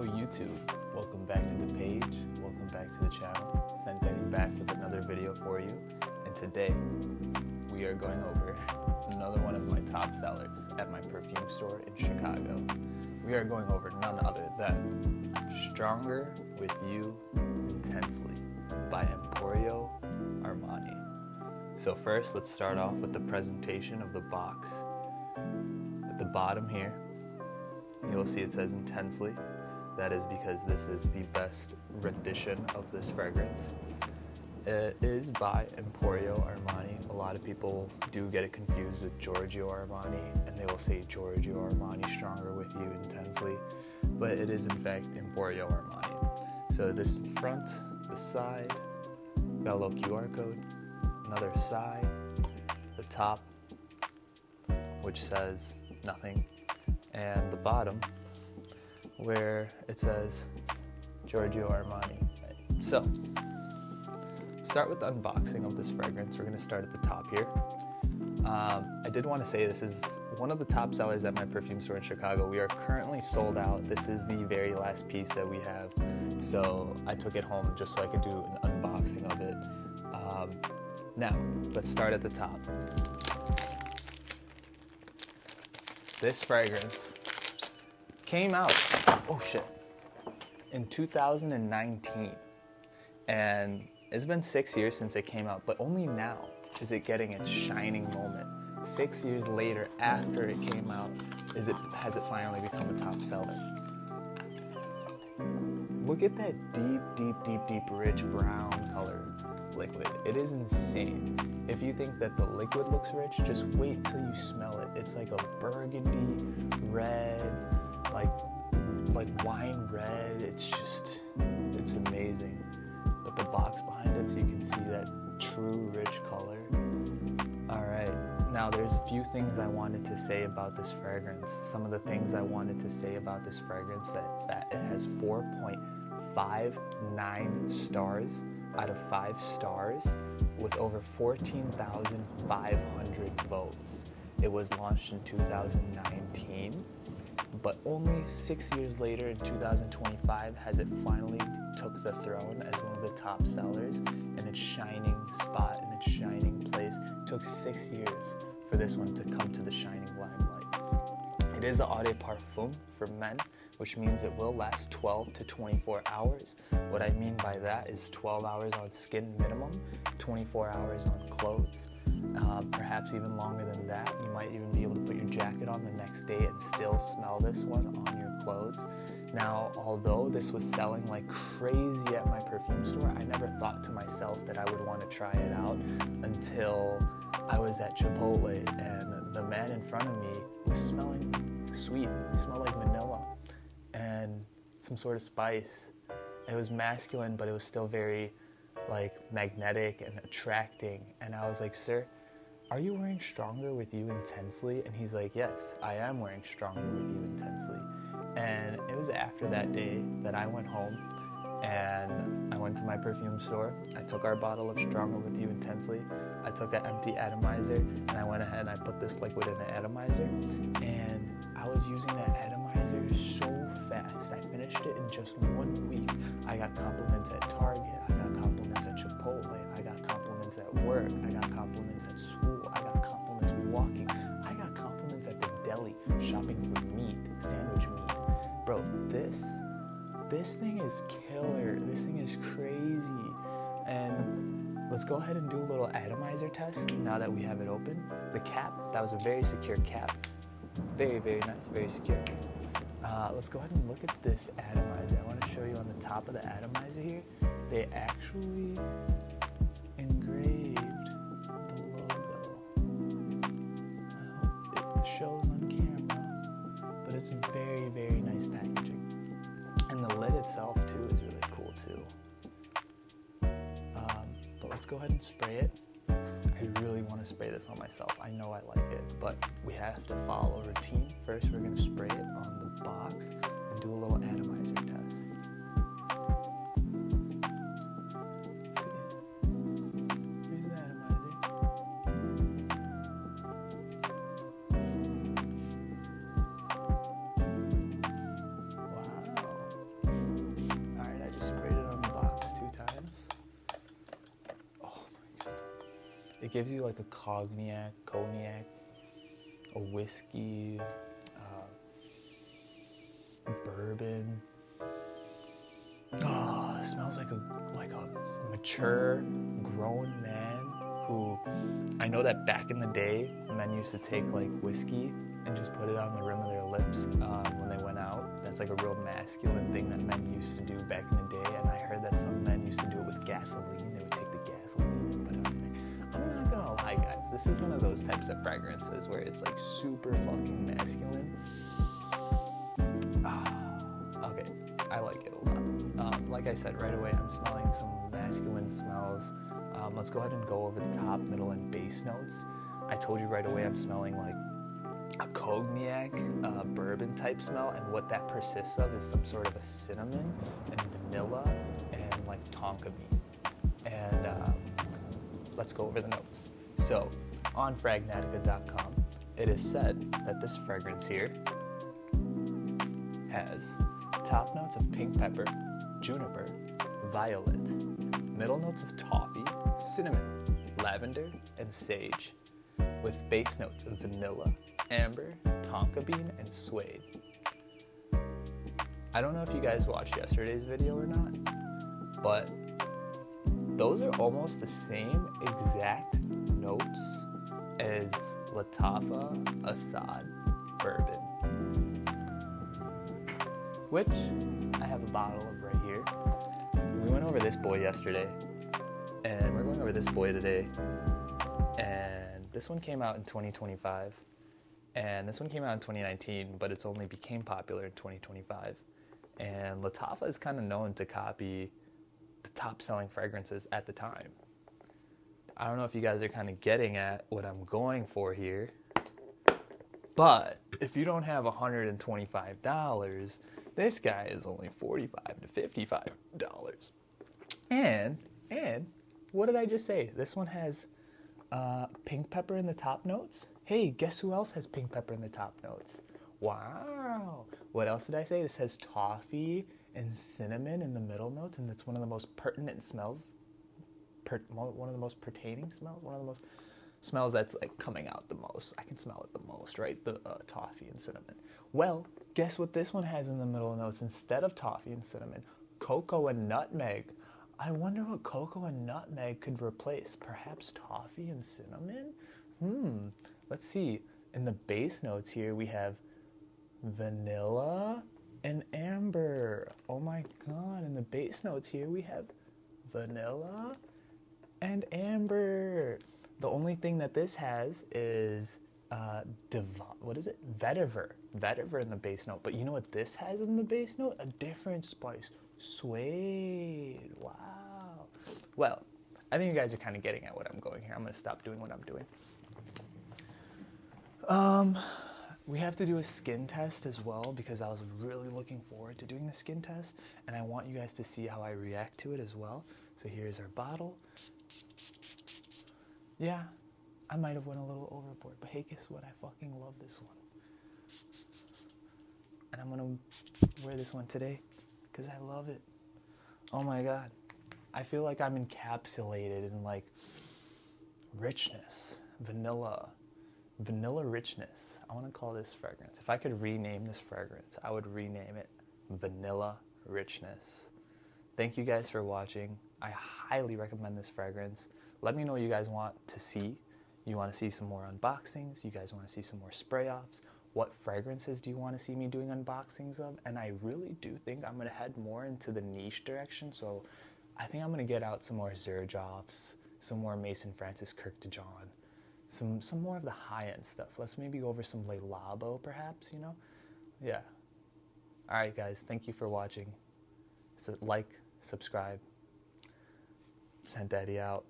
YouTube, welcome back to the page, welcome back to the channel. Sent Eddie back with another video for you, and today we are going over another one of my top sellers at my perfume store in Chicago. We are going over none other than Stronger With You Intensely by Emporio Armani. So first, let's start off with the presentation of the box. At the bottom here, you'll see it says Intensely. That is because this is the best rendition of this fragrance. It is by Emporio Armani. A lot of people do get it confused with Giorgio Armani, and they will say Giorgio Armani Stronger With You Intensely, but it is in fact Emporio Armani. So this is the front, the side, got a little QR code, another side, the top, which says nothing, and the bottom, where it says Giorgio Armani. So, start with the unboxing of this fragrance. We're going to start at the top here. I did want to say this is one of the top sellers at my perfume store in Chicago. We are currently sold out. This is the very last piece that we have. So I took it home just so I could do an unboxing of it. Now, let's start at the top. This fragrance came out, in 2019, and it's been 6 years since it came out, but only now is it getting its shining moment. 6 years later, after it came out, has it finally become a top seller. Look at that deep, rich brown color liquid. It is insane. If you think that the liquid looks rich, just wait till you smell it. It's like a burgundy red, like wine red. It's amazing. But the box behind it, so you can see that true rich color. All right, now there's a few things I wanted to say about this fragrance. Some of the things I wanted to say about this fragrance that it has 4.59 stars out of 5 stars with over 14,500 votes. It was launched in 2019, but only 6 years later in 2025 has it finally took the throne as one of the top sellers in its shining spot, in its shining place. It took 6 years for this one to come to the shining limelight. It is an eau de parfum for men, which means it will last 12 to 24 hours. What I mean by that is 12 hours on skin minimum, 24 hours on clothes. Perhaps even longer than that. You might even be able to put your jacket on the next day and still smell this one on your clothes. Now, although this was selling like crazy at my perfume store, I never thought to myself that I would want to try it out until I was at Chipotle and the man in front of me was smelling sweet. He smelled like vanilla and some sort of spice. It was masculine, but it was still very magnetic and attracting. And I was like, "Sir, are you wearing Stronger With You Intensely?" And he's like, "Yes, I am wearing Stronger With You Intensely." And it was after that day that I went home and I went to my perfume store. I took our bottle of Stronger With You Intensely. I took an empty atomizer and I went ahead and I put this liquid in an atomizer. And I was using that atomizer so fast. I finished it in just 1 week. I got compliments at Target. I got compliments at Chipotle. I got compliments at work. I got compliments at school. I got compliments walking. I got compliments at the deli shopping for meat, sandwich meat. Bro, this thing is killer. This thing is crazy. And let's go ahead and do a little atomizer test now that we have it open. The cap, that was a very secure cap. Very nice, very secure. Let's go ahead and look at this atomizer. I want to show you on the top of the atomizer here, they actually engraved the logo. I hope it shows on camera, but it's very nice packaging. And the lid itself too is really cool too. But let's go ahead and spray it. I really want to spray this on myself. I know I like it, but we have to follow a routine. First, we're going to spray it on the box and do a little atomizer test. Let's see. Here's the atomizer. Wow. gives you like a cognac, a whiskey, bourbon. Oh, it smells like a mature, grown man who, I know that back in the day, men used to take like whiskey and just put it on the rim of their lips when they went out. That's like a real masculine thing that men used to do back in the day, and I heard that some men used to do it with gasoline. They would take the gasoline and put it on there. I'm not gonna lie, guys, this is one of those types of fragrances where it's like super fucking masculine. Okay, I like it a lot. Like I said, right away, I'm smelling some masculine smells. Let's go ahead and go over the top, middle, and base notes. I told you right away I'm smelling like a cognac, bourbon type smell, and what that persists of is some sort of a cinnamon and vanilla and like tonka bean. And let's go over the notes. So, on Fragnatica.com, it is said that this fragrance here has top notes of pink pepper, juniper, violet, middle notes of toffee, cinnamon, lavender, and sage, with base notes of vanilla, amber, tonka bean, and suede. I don't know if you guys watched yesterday's video or not, but those are almost the same exact notes as Latafa Assad bourbon, which I have a bottle of right here. We went over this boy yesterday, and we're going over this boy today, and this one came out in 2025, and this one came out in 2019, but it's only became popular in 2025, and Latafa is kind of known to copy the top-selling fragrances at the time. I don't know if you guys are kind of getting at what I'm going for here, but if you don't have $125, this guy is only $45 to $55. And what did I just say? This one has pink pepper in the top notes. Hey, guess who else has pink pepper in the top notes? Wow. What else did I say? This has toffee and cinnamon in the middle notes, and it's one of the most pertinent smells, one of the most pertaining smells, one of the most smells that's like coming out the most. I can smell it the most, right? The toffee and cinnamon. Well, guess what this one has in the middle notes instead of toffee and cinnamon? Cocoa and nutmeg. I wonder what cocoa and nutmeg could replace. Perhaps toffee and cinnamon? Let's see. In the base notes here, we have vanilla and amber. Oh my god. In the base notes here, we have vanilla and amber. The only thing that this has is what is it? Vetiver in the base note. But you know what this has in the base note? A different spice. Suede. Wow. Well, I think you guys are kind of getting at what I'm going here. I'm going to stop doing what I'm doing. We have to do a skin test as well, because I was really looking forward to doing the skin test, and I want you guys to see how I react to it as well. So here's our bottle. Yeah, I might have went a little overboard, but hey, guess what? I fucking love this one. And I'm gonna wear this one today because I love it. Oh my god. I feel like I'm encapsulated in like richness, vanilla richness. I want to call this fragrance. If I could rename this fragrance, I would rename it Vanilla Richness. Thank you guys for watching. I highly recommend this fragrance. Let me know what you guys want to see. You want to see some more unboxings? You guys want to see some more spray offs? What fragrances do you want to see me doing unboxings of? And I really do think I'm going to head more into the niche direction. So I think I'm going to get out some more Xerjoffs, some more Mason Francis Kirk de John, some more of the high-end stuff. Let's maybe go over some Le Labo, perhaps, you know? Yeah. All right, guys. Thank you for watching. So like, subscribe. Sent Daddy out.